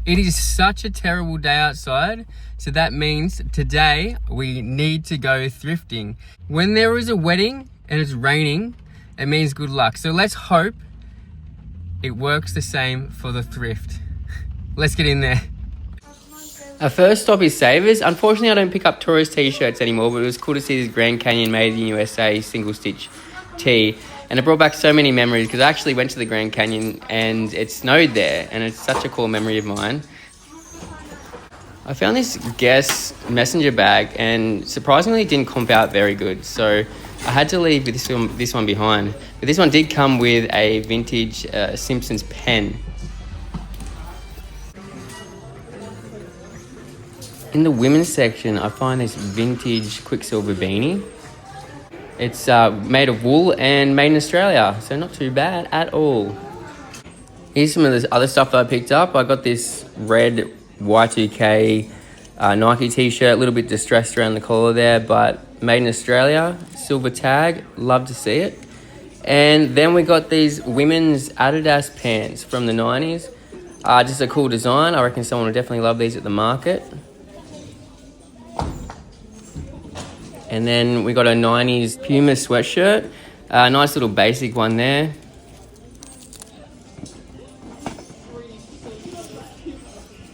It is such a terrible day outside, so that means today we need to go thrifting. When there is a wedding and it's raining, it means good luck. So let's hope it works the same for the thrift. Let's get in there. Our first stop is Savers. Unfortunately, I don't pick up tourist t-shirts anymore, but it was cool to see this Grand Canyon made in USA single stitch tee. And it brought back so many memories because I actually went to the Grand Canyon and it snowed there, and it's such a cool memory of mine. I found this Guess messenger bag and surprisingly it didn't comp out very good, so I had to leave this one behind. But this one did come with a vintage Simpsons pen. In the women's section, I find this vintage Quicksilver beanie. It's made of wool and made in Australia, so not too bad at all. Here's some of the other stuff that I picked up. I got this red Y2K Nike t-shirt, a little bit distressed around the collar there, but made in Australia, silver tag, love to see it. And then we got these women's Adidas pants from the 90s. Just a cool design. I reckon someone would definitely love these at the market. And then we got a 90s Puma sweatshirt. Nice little basic one there.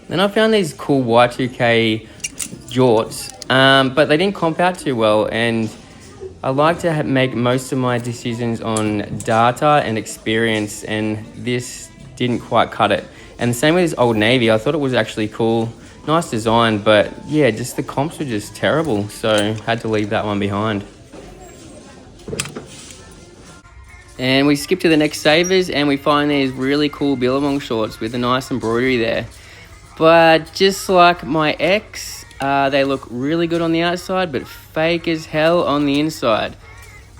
Then I found these cool Y2K jorts, but they didn't comp out too well. And I like to make most of my decisions on data and experience, and this didn't quite cut it. And the same with this Old Navy. I thought it was actually cool. Nice design, but yeah, just the comps were just terrible, so had to leave that one behind. And we skip to the next Savers and we find these really cool Billabong shorts with a nice embroidery there. But just like my ex, they look really good on the outside, but fake as hell on the inside.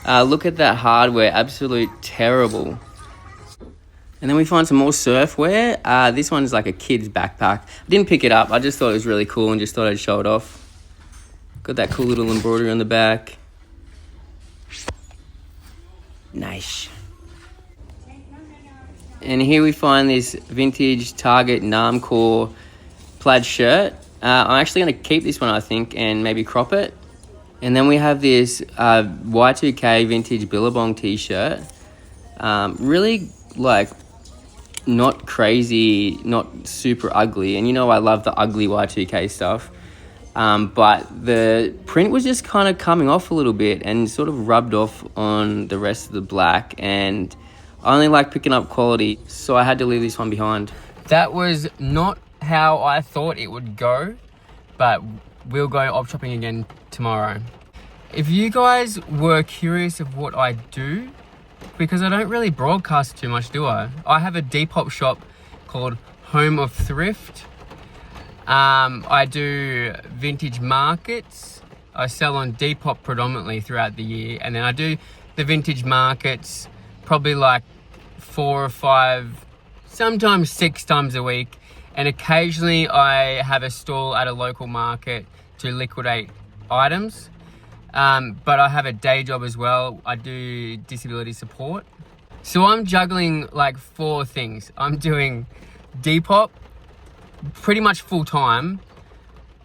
Look at that hardware, absolute terrible. And then we find some more surf wear. This one's like a kid's backpack. I didn't pick it up. I just thought it was really cool and just thought I'd show it off. Got that cool little embroidery on the back. Nice. And here we find this vintage Target Namcor plaid shirt. I'm actually going to keep this one, I think, and maybe crop it. And then we have this Y2K vintage Billabong t-shirt. Really like not crazy, not super ugly, and you know I love the ugly Y2K stuff, but the print was just kind of coming off a little bit and sort of rubbed off on the rest of the black, and I only like picking up quality, so I had to leave this one behind. That was not how I thought it would go, but we'll go op shopping again tomorrow. If you guys were curious of what I do, because I don't really broadcast too much, do I? I have a Depop shop called Home of Thrift. I do vintage markets. I sell on Depop predominantly throughout the year, and then I do the vintage markets probably like 4 or 5, sometimes 6 times a week. And occasionally I have a stall at a local market to liquidate items. But I have a day job as well. I do disability support. So I'm juggling like 4 things. I'm doing Depop pretty much full time.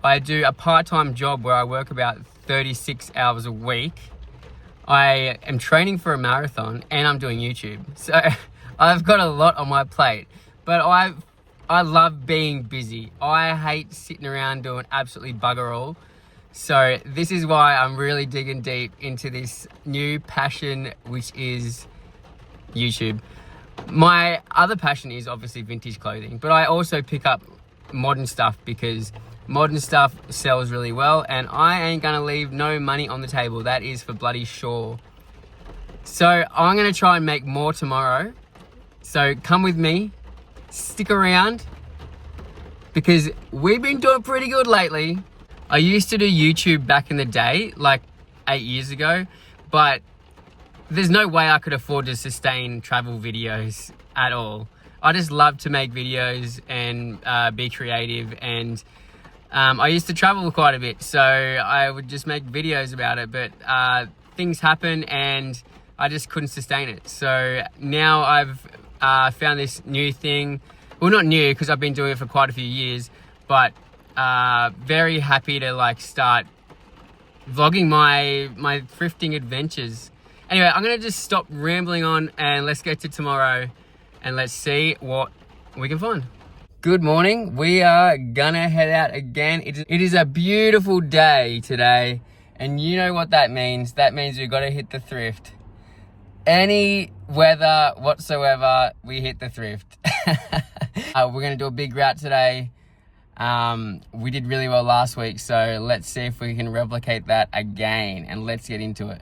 I do a part-time job where I work about 36 hours a week. I am training for a marathon and I'm doing YouTube. So I've got a lot on my plate, but I love being busy. I hate sitting around doing absolutely bugger all. So this is why I'm really digging deep into this new passion, which is YouTube. My other passion is obviously vintage clothing, but I also pick up modern stuff because modern stuff sells really well, and I ain't gonna leave no money on the table. That is for bloody sure. So I'm gonna try and make more tomorrow. So come with me, stick around, because we've been doing pretty good lately. I used to do YouTube back in the day, like 8 years ago, but there's no way I could afford to sustain travel videos at all. I just love to make videos and be creative, and I used to travel quite a bit, so I would just make videos about it, but things happen and I just couldn't sustain it. So now I've found this new thing. Well, not new, because I've been doing it for quite a few years, but very happy to like start vlogging my thrifting adventures. Anyway, I'm gonna just stop rambling on and let's get to tomorrow and let's see what we can find. Good morning. We are gonna head out again. It is a beautiful day today, and you know what that means. That means we've got to hit the thrift. Any weather whatsoever, we hit the thrift. We're gonna do a big route today. We did really well last week, so let's see if we can replicate that again, and let's get into it.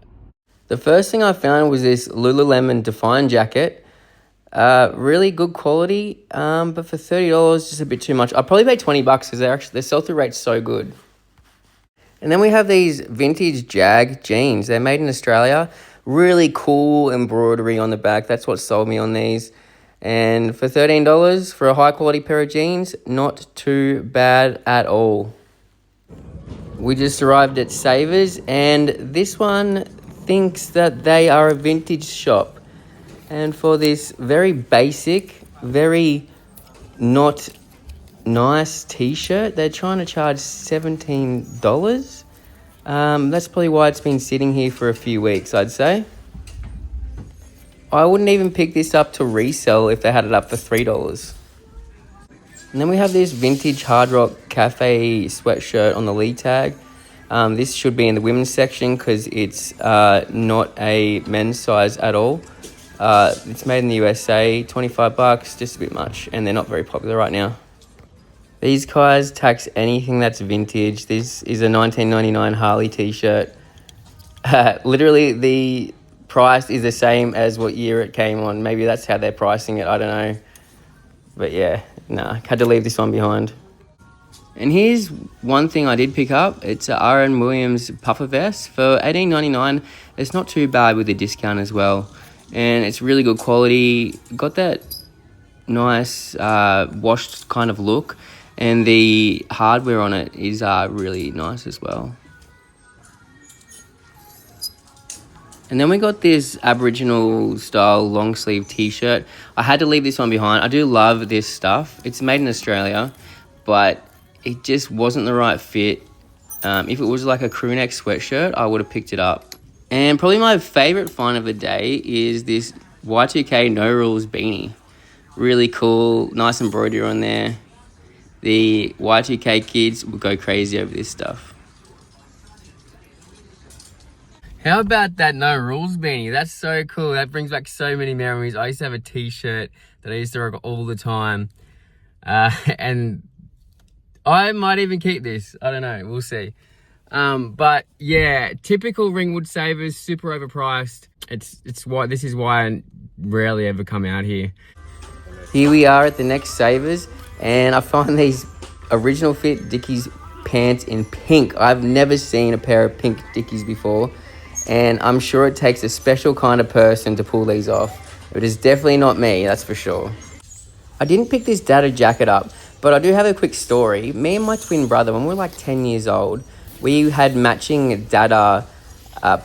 The first thing I found was this Lululemon Define jacket. Really good quality, but for $30, just a bit too much. I'd probably pay $20 because their sell-through rate's so good. And then we have these vintage Jag jeans. They're made in Australia. Really cool embroidery on the back. That's what sold me on these. And for $13 for a high-quality pair of jeans, not too bad at all. We just arrived at Savers, and this one thinks that they are a vintage shop. And for this very basic, very not nice t-shirt, they're trying to charge $17. That's probably why it's been sitting here for a few weeks, I'd say. I wouldn't even pick this up to resell if they had it up for $3. And then we have this vintage Hard Rock Cafe sweatshirt on the lead tag. This should be in the women's section because it's not a men's size at all. It's made in the USA, $25, just a bit much, and they're not very popular right now. These guys tax anything that's vintage. This is a 1999 Harley t-shirt. Literally, the price is the same as what year it came on. Maybe that's how they're pricing it, I don't know. But yeah, nah, had to leave this one behind. And here's one thing I did pick up. It's a R.N. Williams puffer vest for $18.99. It's not too bad with the discount as well. And it's really good quality. Got that nice washed kind of look. And the hardware on it is really nice as well. And then we got this Aboriginal style long sleeve t-shirt. I had to leave this one behind. I do love this stuff. It's made in Australia, but it just wasn't the right fit. If it was like a crew neck sweatshirt, I would have picked it up. And probably my favorite find of the day is this Y2K No Rules beanie. Really cool, nice embroidery on there. The Y2K kids will go crazy over this stuff. How about that No Rules beanie? That's so cool. That brings back so many memories. I used to have a t-shirt that I used to rock all the time. And I might even keep this. I don't know. We'll see. But yeah, typical Ringwood Savers, super overpriced. This is why I rarely ever come out here. Here we are at the next Savers, and I find these original fit Dickies pants in pink. I've never seen a pair of pink Dickies before, and I'm sure it takes a special kind of person to pull these off. It is definitely not me, that's for sure. I didn't pick this Dada jacket up, but I do have a quick story. Me and my twin brother, when we were like 10 years old, we had matching Dada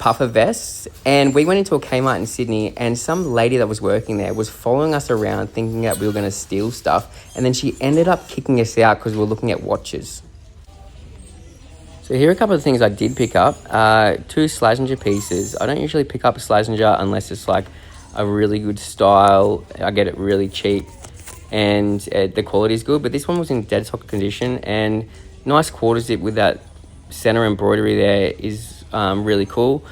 puffer vests, and we went into a Kmart in Sydney, and some lady that was working there was following us around thinking that we were going to steal stuff, and then she ended up kicking us out because we were looking at watches. So here are a couple of things I did pick up. 2 Slazenger pieces. I don't usually pick up a Slazenger unless it's like a really good style. I get it really cheap, and the quality is good, but this one was in dead stock condition, and nice quarter zip with that center embroidery there is really cool.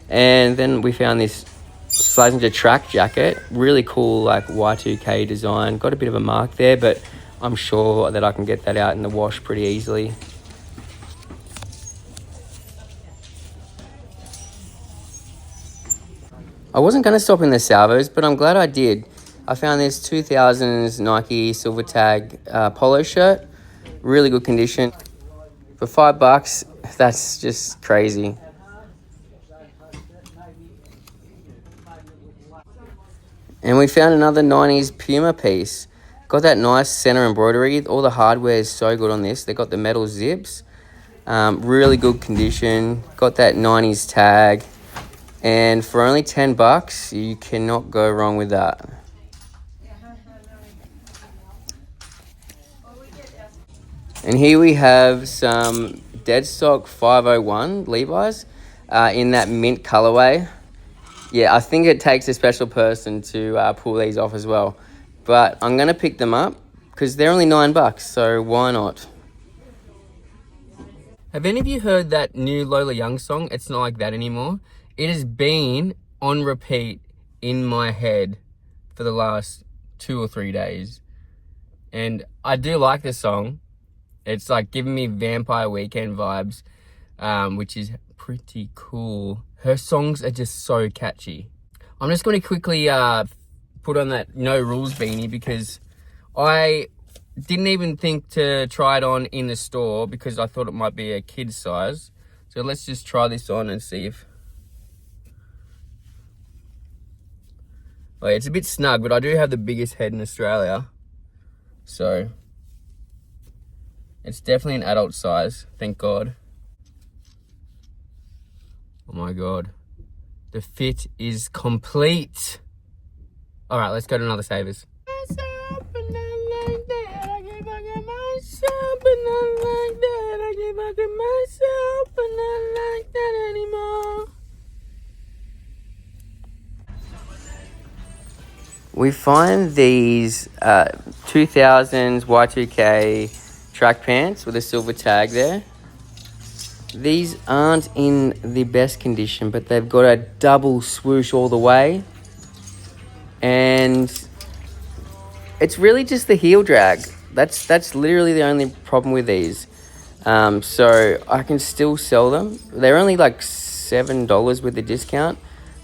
And then we found this Slazenger track jacket, really cool, like Y2K design. Got a bit of a mark there, but I'm sure that I can get that out in the wash pretty easily. I wasn't going to stop in the salvos, but I'm glad I did. I found this 2000s Nike silver tag polo shirt, really good condition. For $5, that's just crazy. And we found another 90s Puma piece. Got that nice center embroidery. All the hardware is so good on this. They got the metal zips. Really good condition. Got that 90s tag. And for only $10, you cannot go wrong with that. And here we have some dead stock 501 Levi's in that mint colorway. Yeah, I think it takes a special person to pull these off as well. But I'm going to pick them up because they're only $9, so why not? Have any of you heard that new Lola Young song, It's Not Like That Anymore? It has been on repeat in my head for the last 2 or 3 days. And I do like this song. It's like giving me Vampire Weekend vibes, which is pretty cool. Her songs are just so catchy. I'm just going to quickly put on that No Rules beanie because I didn't even think to try it on in the store because I thought it might be a kid's size. So let's just try this on and see if... Oh, it's a bit snug, but I do have the biggest head in Australia. So it's definitely an adult size, thank God. Oh my God. The fit is complete. All right, let's go to another Savers. We find these 2000s Y2K track pants with a silver tag there. These aren't in the best condition, but they've got a double swoosh all the way. And it's really just the heel drag. That's literally the only problem with these. So I can still sell them. They're only like $7 with the discount.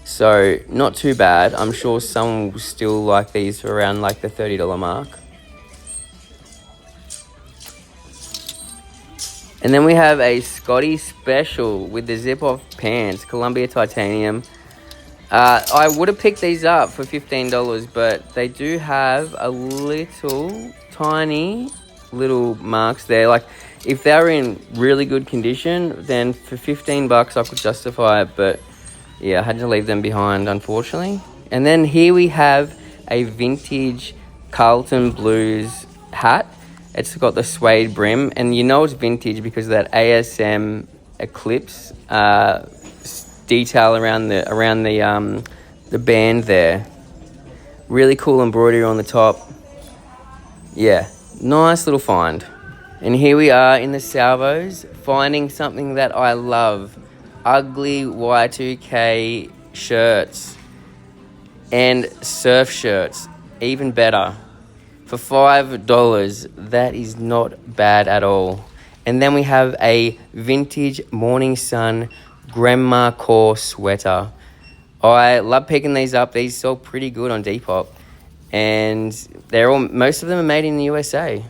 So not too bad. I'm sure someone will still like these for around like the $30 mark. And then we have a Scotty special with the zip-off pants, Columbia Titanium. I would have picked these up for $15, but they do have a little tiny little marks there. Like if they're in really good condition, then for $15 I could justify it, but yeah, I had to leave them behind, unfortunately. And then here we have a vintage Carlton Blues hat. It's got the suede brim, and you know it's vintage because of that ASM Eclipse detail around the band there. Really cool embroidery on the top. Yeah, nice little find. And here we are in the Salvos, finding something that I love. Ugly Y2K shirts and surf shirts, even better. For $5, that is not bad at all. And then we have a vintage Morning Sun Grandma Core sweater. I love picking these up. These sell pretty good on Depop. And most of them are made in the USA.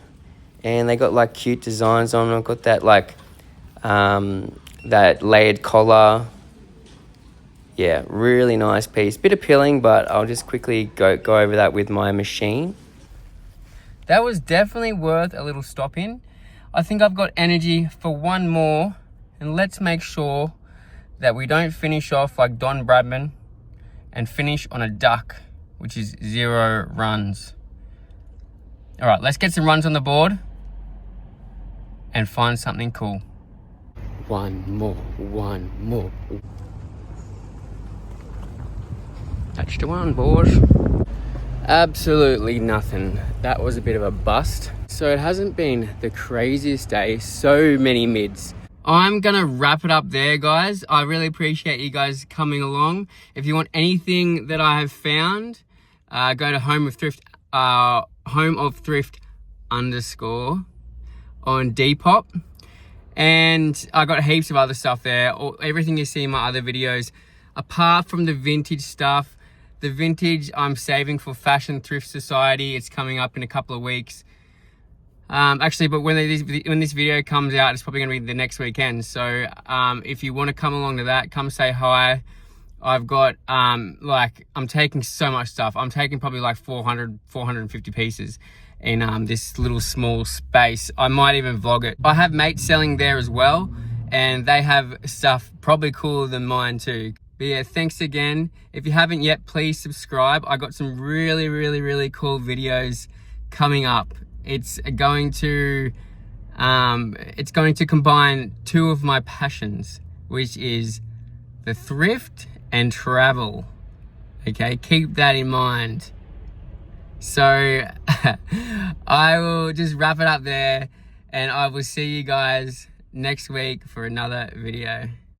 And they got like cute designs on them. Got that like that layered collar. Yeah, really nice piece. Bit appealing, but I'll just quickly go over that with my machine. That was definitely worth a little stop in. I think I've got energy for one more, and let's make sure that we don't finish off like Don Bradman and finish on a duck, which is 0 runs. All right, let's get some runs on the board and find something cool. One more. Touch to one, boys. Absolutely nothing. That was a bit of a bust. So it hasn't been the craziest day. So many mids. I'm gonna wrap it up there, guys. I really appreciate you guys coming along. If you want anything that I have found, go to Home of Thrift _ on Depop. And I got heaps of other stuff there. Everything you see in my other videos, apart from the vintage stuff. The vintage I'm saving for Fashion Thrift Society. It's coming up in a couple of weeks. Actually, but when this video comes out, it's probably gonna be the next weekend. So if you want to come along to that, come say hi. I've got I'm taking so much stuff. I'm taking probably like 450 pieces in this little small space. I might even vlog it. I have mates selling there as well, and they have stuff probably cooler than mine too. But yeah, thanks again. If you haven't yet, please subscribe. I got some really cool videos coming up. It's going to It's going to combine two of my passions, which is the thrift and travel. Okay, keep that in mind. So I will just wrap it up there, and I will see you guys next week for another video.